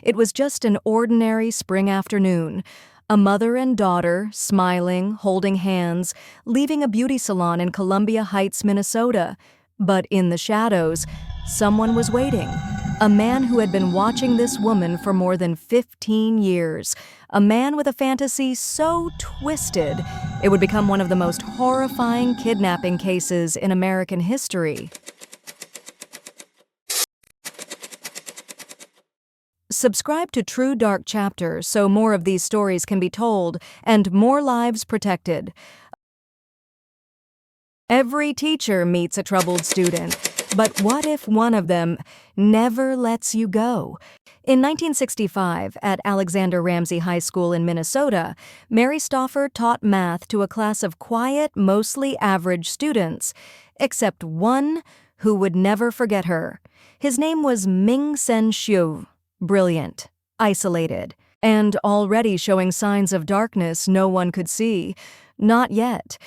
It was just an ordinary spring afternoon. A mother and daughter, smiling, holding hands, leaving a beauty salon in Columbia Heights, Minnesota. But in the shadows, someone was waiting. A man who had been watching this woman for more than 15 years. A man with a fantasy so twisted, it would become one of the most horrifying kidnapping cases in American history. Subscribe to True Dark Chapter so more of these stories can be told and more lives protected. Every teacher meets a troubled student, but what if one of them never lets you go? In 1965, at Alexander Ramsey High School in Minnesota, Mary Stauffer taught math to a class of quiet, mostly average students, except one who would never forget her. His name was Ming Sen Shiue. Brilliant, isolated, and already showing signs of darkness no one could see. Not yet.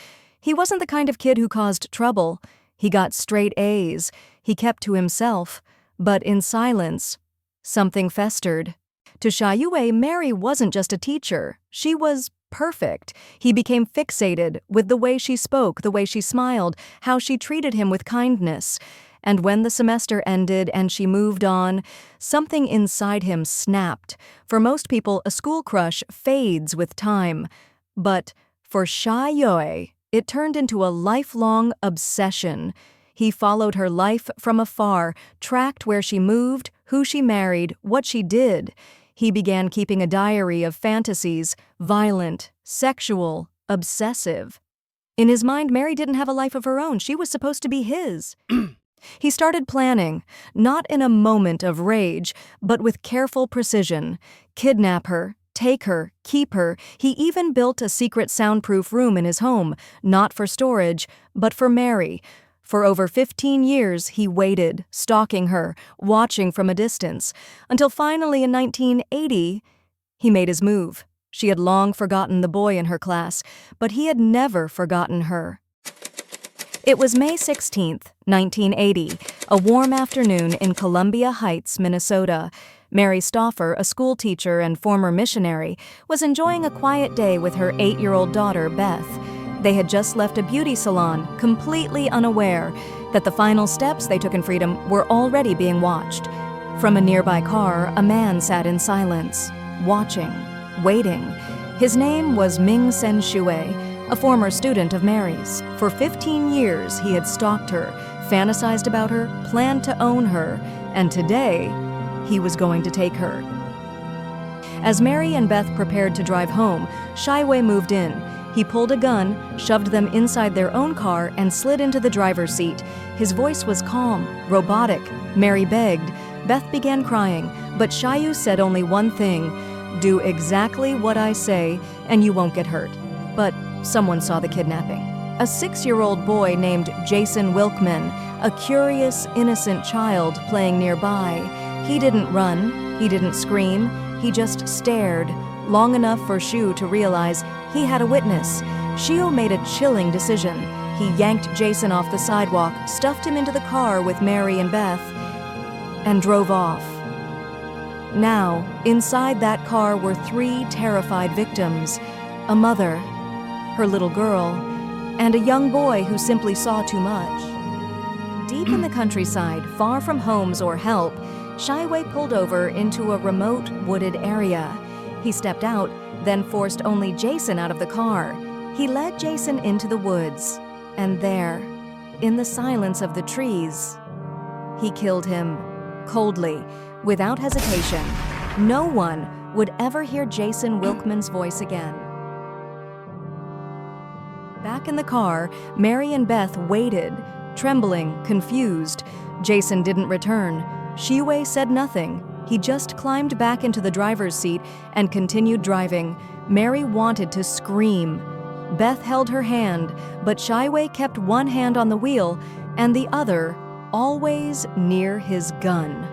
He wasn't the kind of kid who caused trouble. He got straight A's. He kept to himself. But in silence, something festered. To Shiue, Mary wasn't just a teacher. She was perfect. He became fixated with the way she spoke, the way she smiled, how she treated him with kindness. And when the semester ended and she moved on, something inside him snapped. For most people, a school crush fades with time. But for Shiue, it turned into a lifelong obsession. He followed her life from afar, tracked where she moved, who she married, what she did. He began keeping a diary of fantasies, violent, sexual, obsessive. In his mind, Mary didn't have a life of her own. She was supposed to be his. He started planning, not in a moment of rage, but with careful precision. Kidnap her, take her, keep her. He even built a secret soundproof room in his home, not for storage, but for Mary. For over 15 years, he waited, stalking her, watching from a distance, until finally in 1980, he made his move. She had long forgotten the boy in her class, but he had never forgotten her. It was May 16, 1980, a warm afternoon in Columbia Heights, Minnesota. Mary Stauffer, a school teacher and former missionary, was enjoying a quiet day with her 8-year-old daughter, Beth. They had just left a beauty salon, completely unaware that the final steps they took in freedom were already being watched. From a nearby car, a man sat in silence, watching, waiting. His name was Ming Sen Shiue, a former student of Mary's. For 15 years, he had stalked her, fantasized about her, planned to own her, and today, he was going to take her. As Mary and Beth prepared to drive home, Shiue moved in. He pulled a gun, shoved them inside their own car, and slid into the driver's seat. His voice was calm, robotic. Mary begged. Beth began crying, but Shiue said only one thing: "Do exactly what I say, and you won't get hurt." But someone saw the kidnapping. A 6-year-old boy named Jason Wilkman, a curious, innocent child playing nearby. He didn't run, he didn't scream, he just stared, long enough for Shiue to realize he had a witness. Shiue made a chilling decision. He yanked Jason off the sidewalk, stuffed him into the car with Mary and Beth, and drove off. Now, inside that car were 3 terrified victims: a mother, her little girl, and a young boy who simply saw too much. Deep in the countryside, far from homes or help, Shiue pulled over into a remote, wooded area. He stepped out, then forced only Jason out of the car. He led Jason into the woods, and there, in the silence of the trees, he killed him, coldly, without hesitation. No one would ever hear Jason Wilkman's voice again. Back in the car, Mary and Beth waited, trembling, confused. Jason didn't return. Shiue said nothing. He just climbed back into the driver's seat and continued driving. Mary wanted to scream. Beth held her hand, but Shiue kept one hand on the wheel and the other always near his gun.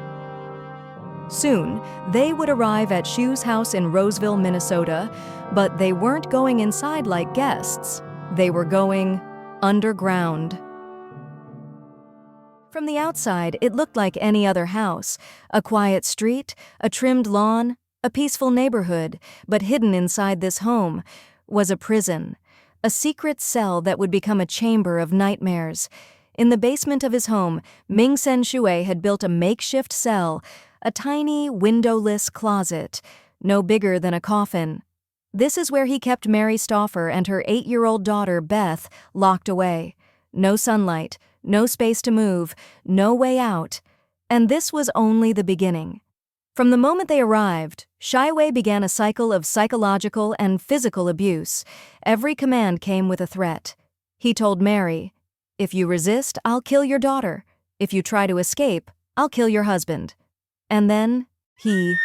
Soon, they would arrive at Shiue's house in Roseville, Minnesota, but they weren't going inside like guests. They were going underground. From the outside, it looked like any other house. A quiet street, a trimmed lawn, a peaceful neighborhood, but hidden inside this home was a prison. A secret cell that would become a chamber of nightmares. In the basement of his home, Ming Sen Shiue had built a makeshift cell, a tiny, windowless closet, no bigger than a coffin. This is where he kept Mary Stauffer and her 8-year-old daughter, Beth, locked away. No sunlight, no space to move, no way out. And this was only the beginning. From the moment they arrived, Shiue began a cycle of psychological and physical abuse. Every command came with a threat. He told Mary, "If you resist, I'll kill your daughter. If you try to escape, I'll kill your husband." And then he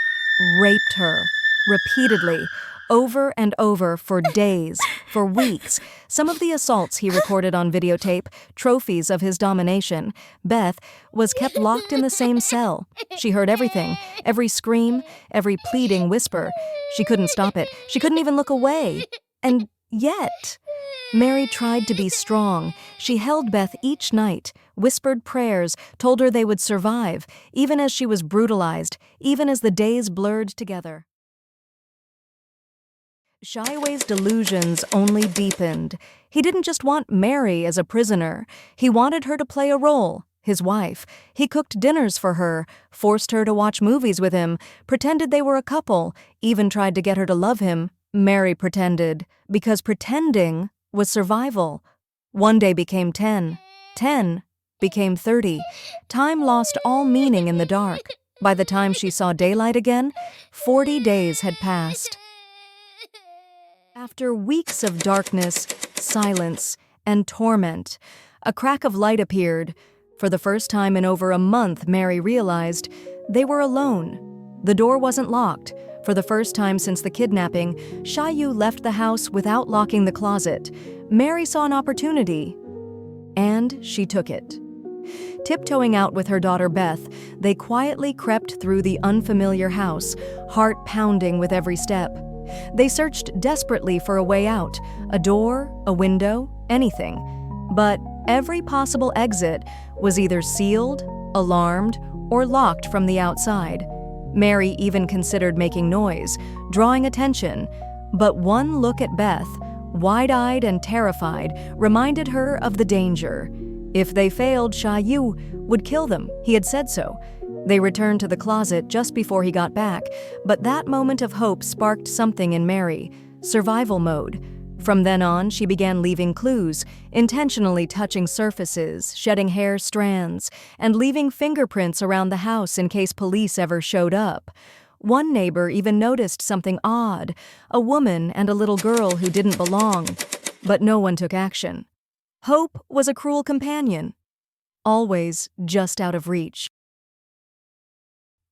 raped her, repeatedly, over and over for days, for weeks. Some of the assaults he recorded on videotape, trophies of his domination. Beth was kept locked in the same cell. She heard everything, every scream, every pleading whisper. She couldn't stop it. She couldn't even look away. And yet, Mary tried to be strong. She held Beth each night, whispered prayers, told her they would survive, even as she was brutalized, even as the days blurred together. Shiue's delusions only deepened. He didn't just want Mary as a prisoner. He wanted her to play a role, his wife. He cooked dinners for her, forced her to watch movies with him, pretended they were a couple, even tried to get her to love him. Mary pretended, because pretending was survival. 1 day became 10. 10 became 30. Time lost all meaning in the dark. By the time she saw daylight again, 40 days had passed. After weeks of darkness, silence, and torment, a crack of light appeared. For the first time in over a month, Mary realized they were alone. The door wasn't locked. For the first time since the kidnapping, Shiue left the house without locking the closet. Mary saw an opportunity, and she took it. Tiptoeing out with her daughter Beth, they quietly crept through the unfamiliar house, heart pounding with every step. They searched desperately for a way out, a door, a window, anything. But every possible exit was either sealed, alarmed, or locked from the outside. Mary even considered making noise, drawing attention. But one look at Beth, wide-eyed and terrified, reminded her of the danger. If they failed, Shiue would kill them. He had said so. They returned to the closet just before he got back, but that moment of hope sparked something in Mary, survival mode. From then on, she began leaving clues, intentionally touching surfaces, shedding hair strands, and leaving fingerprints around the house in case police ever showed up. One neighbor even noticed something odd, a woman and a little girl who didn't belong, but no one took action. Hope was a cruel companion, always just out of reach.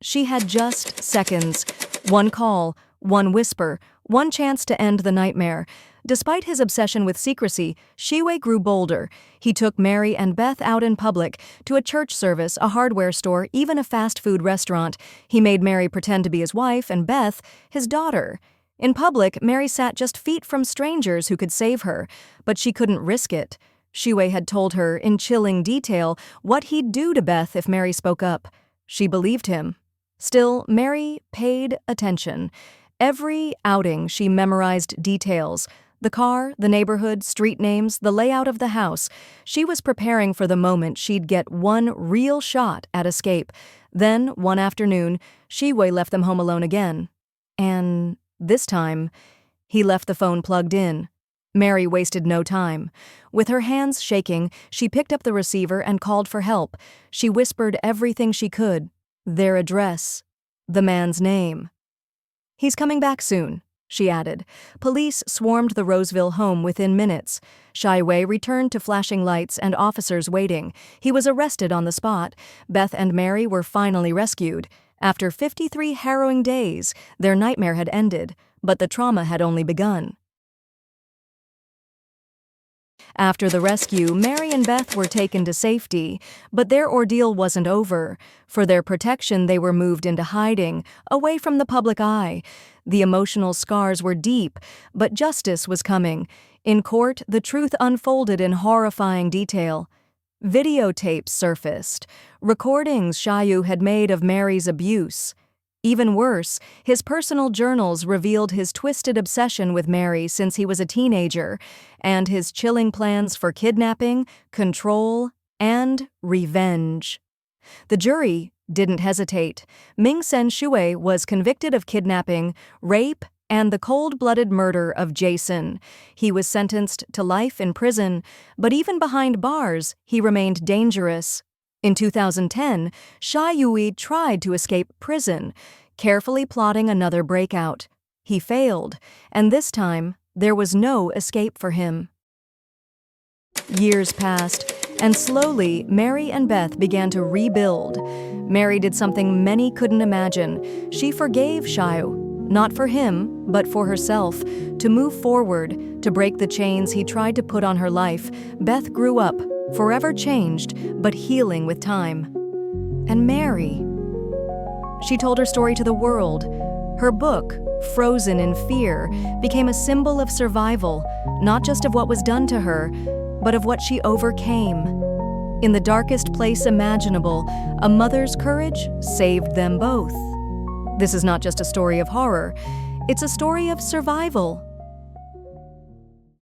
She had just seconds, one call, one whisper, one chance to end the nightmare. Despite his obsession with secrecy, Shiue grew bolder. He took Mary and Beth out in public, to a church service, a hardware store, even a fast food restaurant. He made Mary pretend to be his wife and Beth his daughter. In public, Mary sat just feet from strangers who could save her, but she couldn't risk it. Shiue had told her, in chilling detail, what he'd do to Beth if Mary spoke up. She believed him. Still, Mary paid attention. Every outing, she memorized details. The car, the neighborhood, street names, the layout of the house. She was preparing for the moment she'd get one real shot at escape. Then, one afternoon, Shiue left them home alone again. And this time, he left the phone plugged in. Mary wasted no time. With her hands shaking, she picked up the receiver and called for help. She whispered everything she could. Their address, the man's name. "He's coming back soon," she added. Police swarmed the Roseville home within minutes. Shiue returned to flashing lights and officers waiting. He was arrested on the spot. Beth and Mary were finally rescued. After 53 harrowing days, their nightmare had ended, but the trauma had only begun. After the rescue, Mary and Beth were taken to safety, but their ordeal wasn't over. For their protection, they were moved into hiding, away from the public eye. The emotional scars were deep, but justice was coming. In court, the truth unfolded in horrifying detail. Videotapes surfaced, recordings Shiue had made of Mary's abuse. Even worse, his personal journals revealed his twisted obsession with Mary since he was a teenager, and his chilling plans for kidnapping, control, and revenge. The jury didn't hesitate. Ming Sen Shiue was convicted of kidnapping, rape, and the cold-blooded murder of Jason. He was sentenced to life in prison, but even behind bars, he remained dangerous. In 2010, Shiue tried to escape prison, carefully plotting another breakout. He failed, and this time, there was no escape for him. Years passed, and slowly, Mary and Beth began to rebuild. Mary did something many couldn't imagine. She forgave Shiue. Not for him, but for herself, to move forward, to break the chains he tried to put on her life. Beth grew up, forever changed, but healing with time. And Mary? She told her story to the world. Her book, Frozen in Fear, became a symbol of survival, not just of what was done to her, but of what she overcame. In the darkest place imaginable, a mother's courage saved them both. This is not just a story of horror, it's a story of survival,